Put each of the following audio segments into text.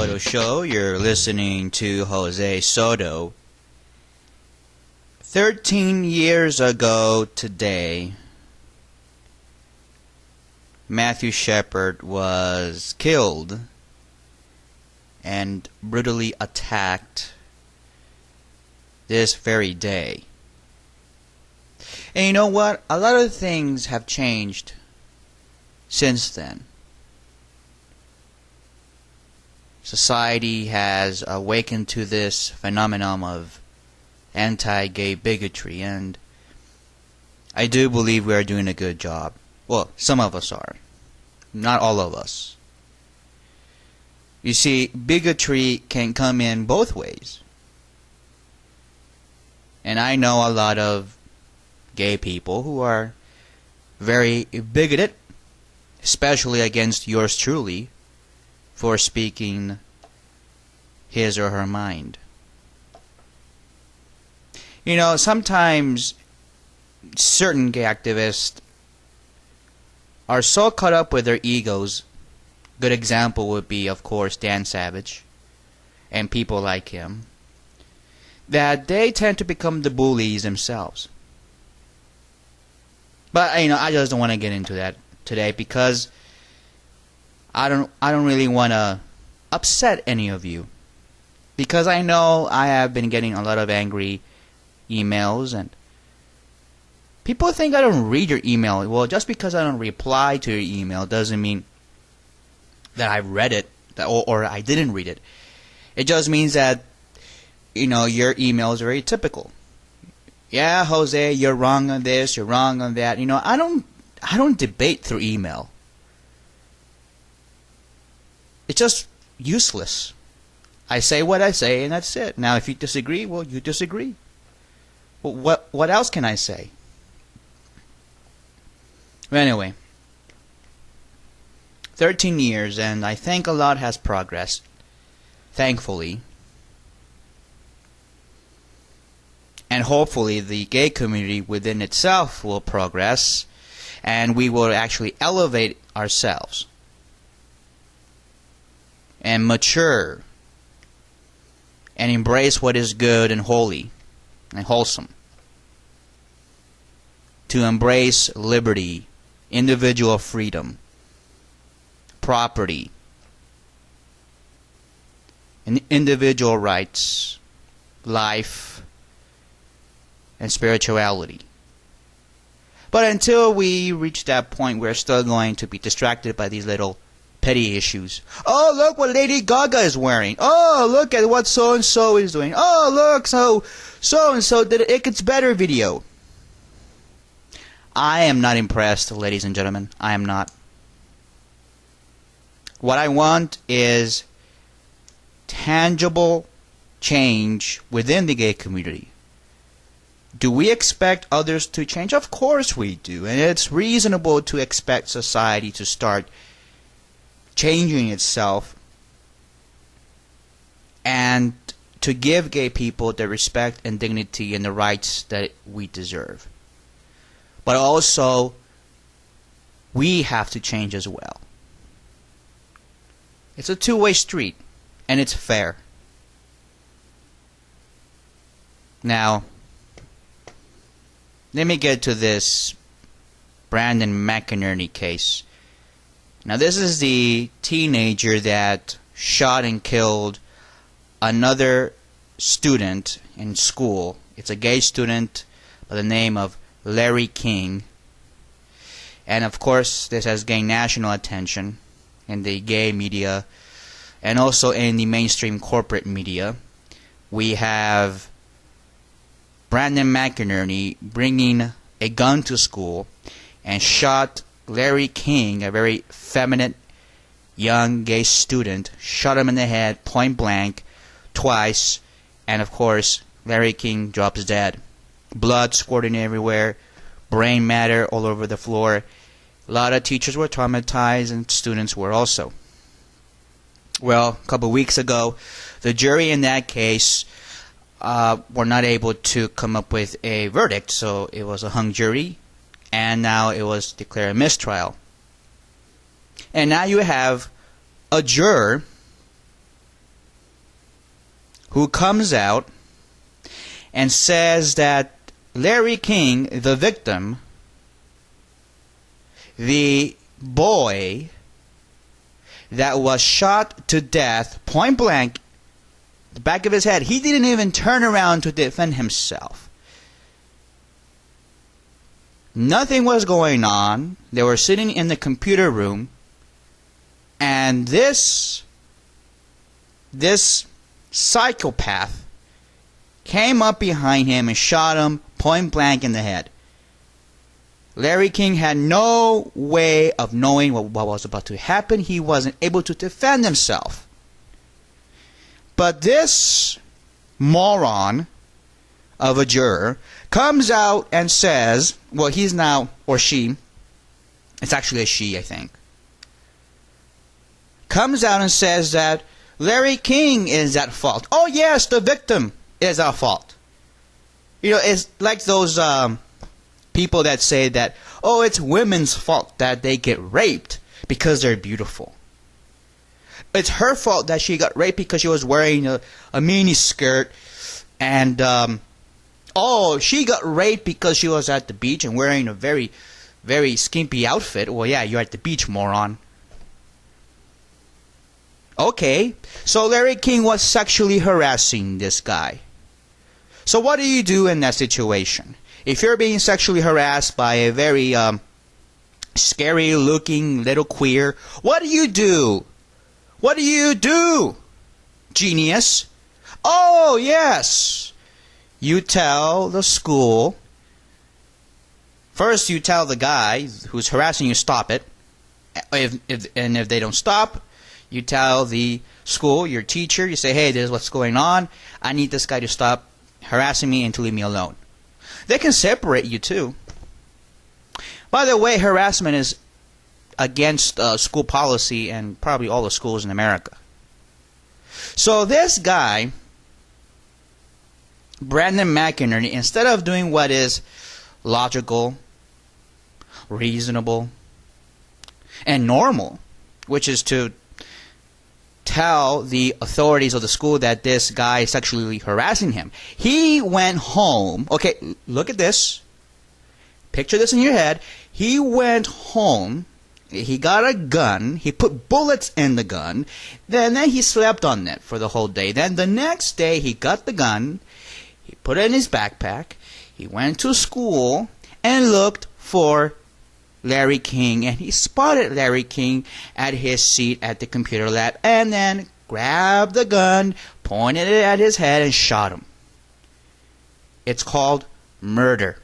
Soto Show. You're listening to Jose Soto. 13 years ago today, Matthew Shepard was killed and brutally attacked this very day. And you know what? A lot of things have changed since then. Society has awakened to this phenomenon of anti-gay bigotry, and I do believe we are doing a good job. Well, some of us are. Not all of us. You see, bigotry can come in both ways. And I know a lot of gay people who are very bigoted, especially against yours truly, for speaking his or her mind. You know, sometimes certain gay activists are so caught up with their egos. Good example would be, of course, Dan Savage and people like him, that they tend to become the bullies themselves. But you know, I just don't want to get into that today because I don't really want to upset any of you, because I know I have been getting a lot of angry emails, and people think I don't read your email. Well, just because I don't reply to your email doesn't mean that I've read it or I didn't read it. It just means that, you know, your email is very typical. Yeah, Jose, you're wrong on this, you're wrong on that. You know, I don't debate through email. It's just useless. I say what I say, and that's it. Now, if you disagree, well, you disagree. Well, what else can I say? But anyway, 13 years, and I think a lot has progressed, thankfully. And hopefully the gay community within itself will progress, and we will actually elevate ourselves and mature and embrace what is good and holy and wholesome, to embrace liberty, individual freedom, property, and individual rights, life, and spirituality. But until we reach that point, we're still going to be distracted by these little petty issues. Oh, look what Lady Gaga is wearing. Oh, look at what so-and-so is doing. Oh, look, so-and-so did an It Gets Better video. I am not impressed, ladies and gentlemen. I am not. What I want is tangible change within the gay community. Do we expect others to change? Of course we do. And it's reasonable to expect society to start changing itself and to give gay people the respect and dignity and the rights that we deserve. But also, we have to change as well. It's a two-way street, and it's fair. Now, let me get to this Brandon McInerney case. Now, this is the teenager that shot and killed another student in school. It's a gay student by the name of Larry King. And of course, this has gained national attention in the gay media and also in the mainstream corporate media. We have Brandon McInerney bringing a gun to school and shot Larry King, a very feminine young gay student, shot him in the head point blank twice, and of course Larry King drops dead. Blood squirting everywhere, brain matter all over the floor. A lot of teachers were traumatized and students were also. Well, a couple of weeks ago, the jury in that case were not able to come up with a verdict, so it was a hung jury, and now it was declared a mistrial. And now you have a juror who comes out and says that Larry King, the victim, the boy that was shot to death point blank, the back of his head, he didn't even turn around to defend himself. Nothing was going on. They were sitting in the computer room, and this psychopath came up behind him and shot him point blank in the head. Larry King had no way of knowing what was about to happen. He wasn't able to defend himself. But this moron of a juror comes out and says, well, he's now, or she, it's actually a she, I think, comes out and says that Larry King is at fault. Oh yes, the victim is at fault. You know, it's like those people that say that, oh, it's women's fault that they get raped because they're beautiful. It's her fault that she got raped because she was wearing a mini skirt, and oh, she got raped because she was at the beach and wearing a very, very skimpy outfit. Well, yeah, you're at the beach, moron. Okay, so Larry King was sexually harassing this guy. So what do you do in that situation? If you're being sexually harassed by a very scary-looking little queer, what do you do? What do you do, genius? Oh, yes. You tell the school. First, you tell the guy who's harassing you, stop it. If they don't stop, you tell the school, your teacher, you say, hey, this is what's going on. I need this guy to stop harassing me and to leave me alone. They can separate you too. By the way, harassment is against school policy and probably all the schools in America. So this guy, Brandon McInerney, instead of doing what is logical, reasonable, and normal, which is to tell the authorities of the school that this guy is sexually harassing him, he went home. Okay, look at this. Picture this in your head. He went home. He got a gun. He put bullets in the gun. Then he slept on it for the whole day. Then the next day he got the gun. He put it in his backpack. He went to school and looked for Larry King, and he spotted Larry King at his seat at the computer lab, and then grabbed the gun, pointed it at his head, and shot him. It's called murder.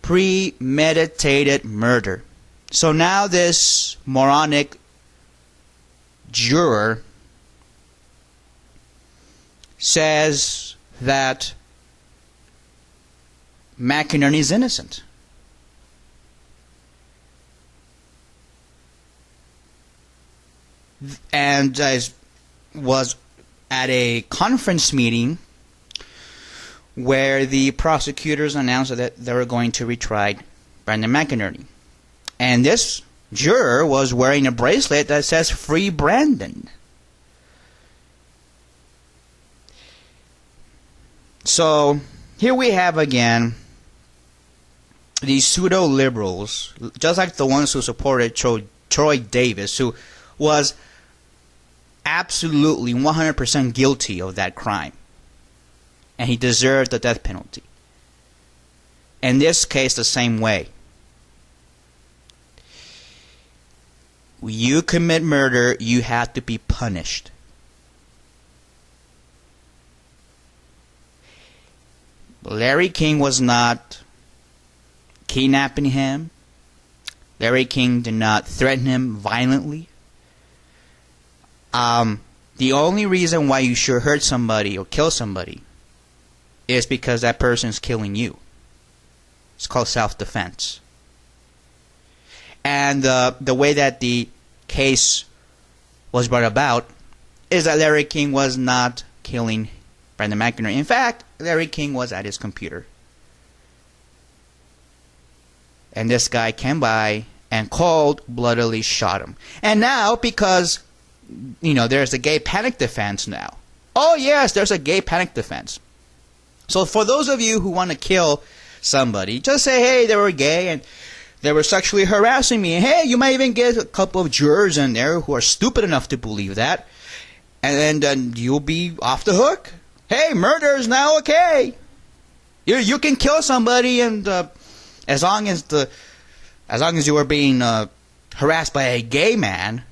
Premeditated murder. So now this moronic juror says that McInerney is innocent. And was at a conference meeting where the prosecutors announced that they were going to retry Brandon McInerney. And this juror was wearing a bracelet that says "Free Brandon." So here we have again these pseudo-liberals, just like the ones who supported Troy Davis, who was absolutely 100% guilty of that crime, and he deserved the death penalty. In this case, the same way. You commit murder, you have to be punished. Larry King was not kidnapping him. Larry King did not threaten him violently. The only reason why you should hurt somebody or kill somebody is because that person is killing you. It's called self-defense. And the way that the case was brought about is that Larry King was not killing Brandon McInerney. In fact, Larry King was at his computer. And this guy came by and cold-bloodedly shot him. And now, because, you know, there's a gay panic defense now. Oh yes, there's a gay panic defense. So for those of you who want to kill somebody, just say, hey, they were gay and they were sexually harassing me. Hey, you might even get a couple of jurors in there who are stupid enough to believe that. And then you'll be off the hook. Hey, murder is now okay. You can kill somebody, and as long as you were being harassed by a gay man,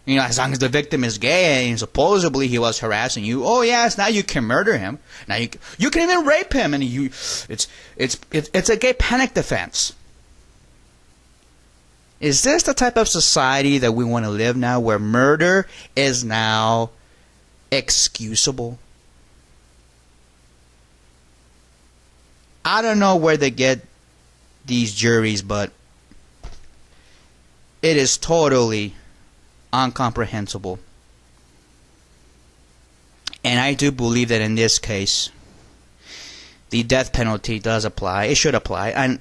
as long as the victim is gay and supposedly he was harassing you, oh yes, now you can murder him. Now you can even rape him, and it's a gay panic defense. Is this the type of society that we want to live now, where murder is now excusable? I don't know where they get these juries, but it is totally incomprehensible. And I do believe that in this case, the death penalty does apply. It should apply. And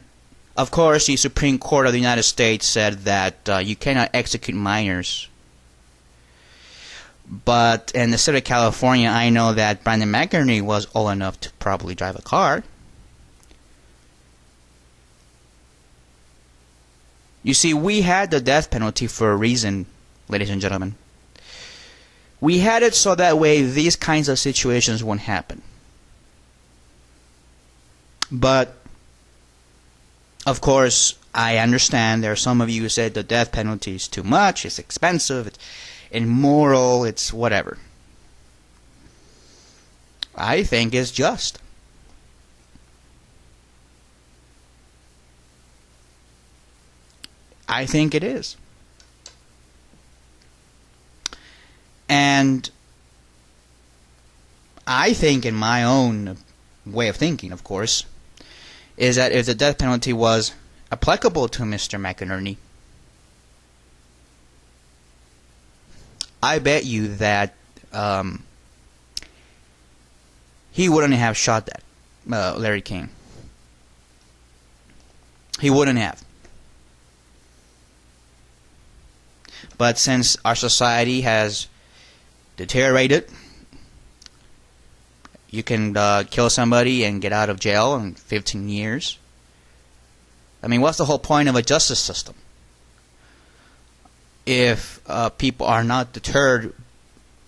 of course, the Supreme Court of the United States said that you cannot execute minors. But in the state of California, I know that Brandon McInerney was old enough to probably drive a car. You see, we had the death penalty for a reason, ladies and gentlemen. We had it so that way these kinds of situations won't happen. But, of course, I understand there are some of you who said the death penalty is too much, it's expensive, it's immoral, it's whatever. I think it's just. I think it is. And I think, in my own way of thinking, of course, is that if the death penalty was applicable to Mr. McInerney, I bet you that he wouldn't have shot that Larry King. He wouldn't have. But since our society has deteriorated, you can kill somebody and get out of jail in 15 years. I mean, what's the whole point of a justice system if people are not deterred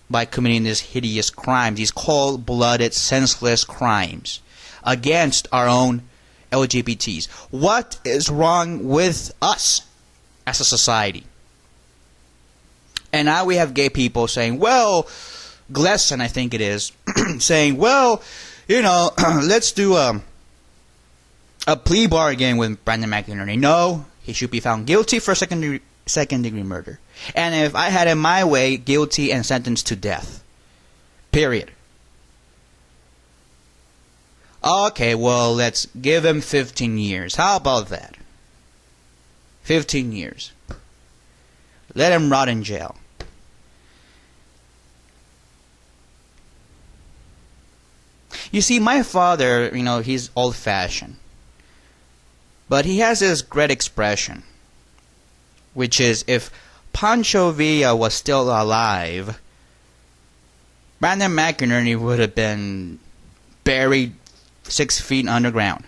by committing these hideous crimes, these cold-blooded, senseless crimes against our own LGBTs? What is wrong with us as a society? And now we have gay people saying, well, Glesson, I think it is, saying, well, let's do a plea bargain with Brandon McInerney. No, he should be found guilty for second-degree murder. And if I had it my way, guilty and sentenced to death. Period. Okay, well, let's give him 15 years. How about that? 15 years. Let him rot in jail. You see, my father, he's old-fashioned. But he has this great expression, which is, if Pancho Villa was still alive, Brandon McInerney would have been buried 6 feet underground.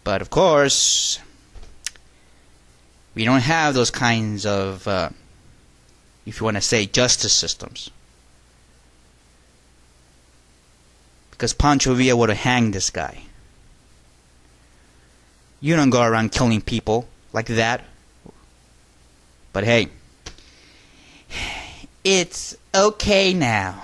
But of course, we don't have those kinds of, if you want to say, justice systems. Because Pancho Villa would have hanged this guy. You don't go around killing people like that. But hey, it's okay now.